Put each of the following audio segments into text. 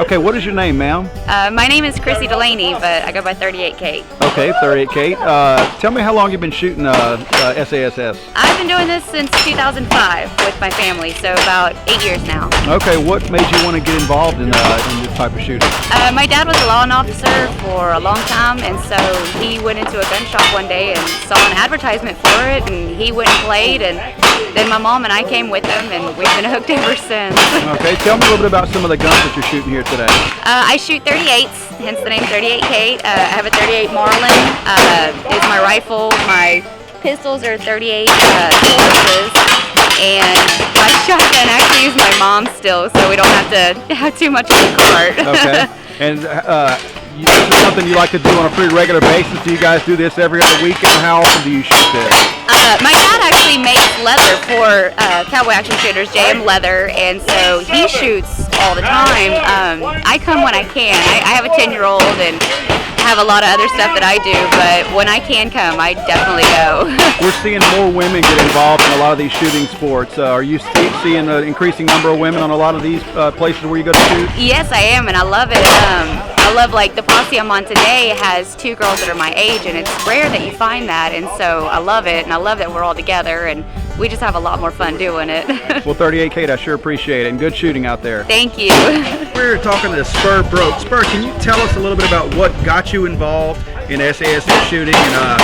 Okay, what is your name, ma'am? My name is Chrissy Delaney, but I go by 38 Kate. Okay, 38 Kate. Tell me how long you've been shooting SASS. I've been doing this since 2005 with my family, so about 8 years now. Okay, what made you want to get involved in this type of shooting? My dad was a law officer for a long time, and so he went into a gun shop one day and saw an advertisement for it, and he went and played, and then my mom and I came with him, and we've been hooked ever since. Okay, tell me a little bit about some of the guns that you're shooting here today. I shoot 38s, hence the name 38 Kate. I have a 38 Marlin, is my rifle. My pistols are 38 Taurus's, and my shotgun actually is my mom's still, so we don't have to have too much of a cart. Okay, and this is something you like to do on a pretty regular basis. Do you guys do this every other weekend? How often do you shoot this? My dad actually makes leather for cowboy action shooters, JM Leather, and so he shoots all the time. I come when I can. I have a 10-year-old and have a lot of other stuff that I do, but when I can come, I definitely go. We're seeing more women get involved in a lot of these shooting sports. Are you seeing an increasing number of women on a lot of these places where you go to shoot? Yes, I am, and I love it. I love, like, the posse I'm on today has 2 girls that are my age, and it's rare that you find that, and so I love it, and I love that we're all together, and we just have a lot more fun doing it. Well, 38 Kate, I sure appreciate it, and good shooting out there. Thank you. We're talking to Spur Broke. Spur, can you tell us a little bit about what got you involved in SASS shooting, and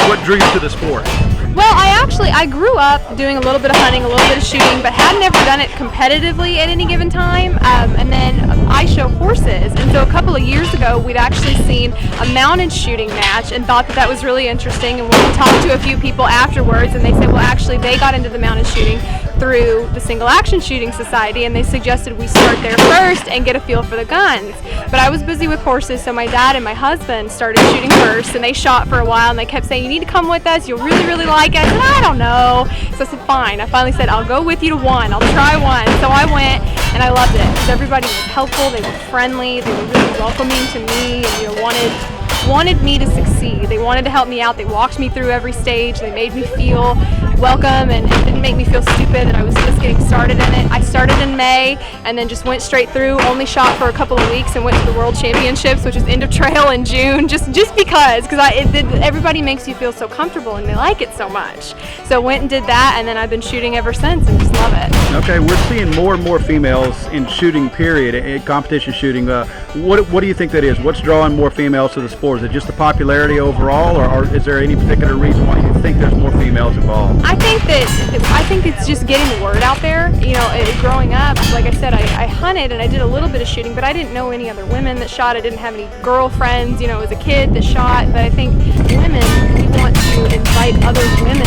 what drew you to the sport? Well, I grew up doing a little bit of hunting, a little bit of shooting, but had never done it competitively at any given time. And then I show horses, and so a couple of years ago, we'd actually seen a mounted shooting match and thought that was really interesting. And we talked to a few people afterwards, and they said, well, actually, they got into the mounted shooting through the Single Action Shooting Society, and they suggested we start there first and get a feel for the guns. But I was busy with horses, so my dad and my husband started shooting first, and they shot for a while, and they kept saying, you need to come with us, you'll really, really like it. I said, I don't know. So I said, fine. I finally said, I'll go with you to one. I'll try one. So I went, and I loved it. Because everybody was helpful, they were friendly, they were really welcoming to me, and wanted me to succeed. They wanted to help me out. They walked me through every stage. They made me feel welcome and didn't make me feel stupid that I was just getting started in it. I started in May and then just went straight through, only shot for a couple of weeks and went to the World Championships, which is end of trail in June, just because everybody makes you feel so comfortable and they like it so much. So went and did that, and then I've been shooting ever since and just love it. Okay, we're seeing more and more females in shooting, period, in competition shooting. What do you think that is? What's drawing more females to the sport? Is it just the popularity overall, or is there any particular reason why you think there's more females involved? I think it's just getting the word out there. You know, growing up, like I said, I hunted and I did a little bit of shooting, but I didn't know any other women that shot. I didn't have any girlfriends, you know, as a kid that shot. But I think women, we want to invite other women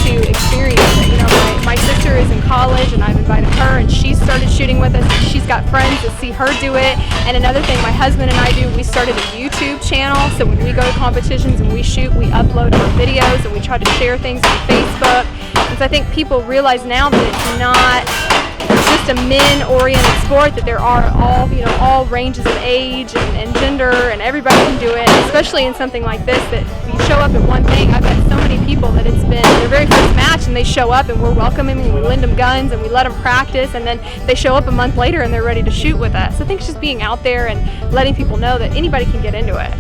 to experience it. You know, my sister is in college, and I've invited her, and she started shooting with us. She's got friends that see her do it. And another thing my husband and I do, we started a YouTube channel. So when we go to competitions and we shoot, we upload our videos and we try to share things on Facebook. And so I think people realize now that it's not just a men-oriented sport, that there are all ranges of age and gender, and everybody can do it, especially in something like this, that you show up at one thing. I've had so many people that it's been their very first match, and they show up and we're welcoming them, and we lend them guns and we let them practice, and then they show up a month later and they're ready to shoot with us. So I think it's just being out there and letting people know that anybody can get into it.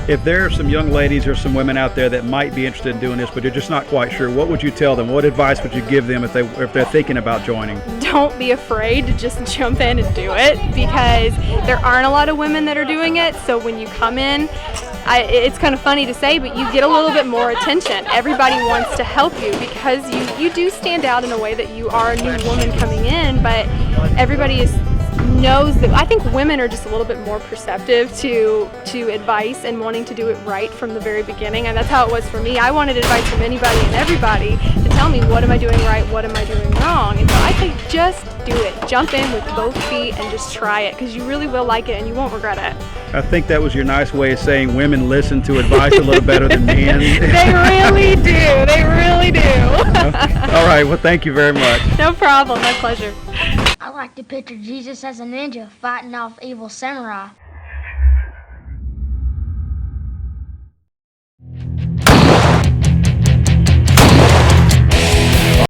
If there are some young ladies or some women out there that might be interested in doing this, but they're just not quite sure, what would you tell them? What advice would you give them if they're thinking about joining? Don't be afraid to just jump in and do it, because there aren't a lot of women that are doing it. So when you come in, it's kind of funny to say, but you get a little bit more attention. Everybody wants to help you because you do stand out in a way that you are a new woman coming in, but everybody knows that. I think women are just a little bit more perceptive to advice and wanting to do it right from the very beginning, and that's how it was for me. I wanted advice from anybody and everybody to tell me, what am I doing right, what am I doing wrong? And so I think just do it. Jump in with both feet and just try it, because you really will like it and you won't regret it. I think that was your nice way of saying women listen to advice a little better than men. They really do. They really do. All right. Well, thank you very much. No problem. My pleasure. I like to picture Jesus as a ninja fighting off evil samurai.